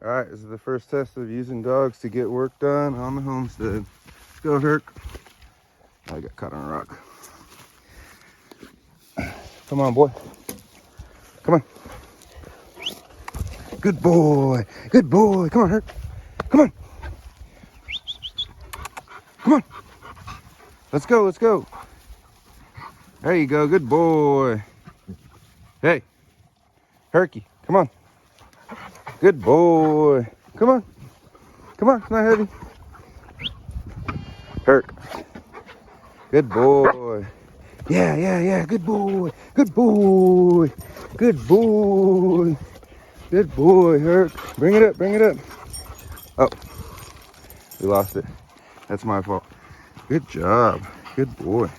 All right, this is the first test of using dogs to get work done on the homestead. Let's go, Herc. I got caught on a rock. Come on, boy. Come on. Good boy. Good boy. Come on, Herc. Come on. Come on. Let's go. Let's go. There you go. Good boy. Hey, Herky. Come on. Good boy. Come on. Come on. It's not heavy. Herc. Good boy. Yeah, yeah, yeah. Good boy. Good boy. Good boy. Good boy, Herc. Bring it up. Bring it up. Oh, we lost it. That's my fault. Good job. Good boy.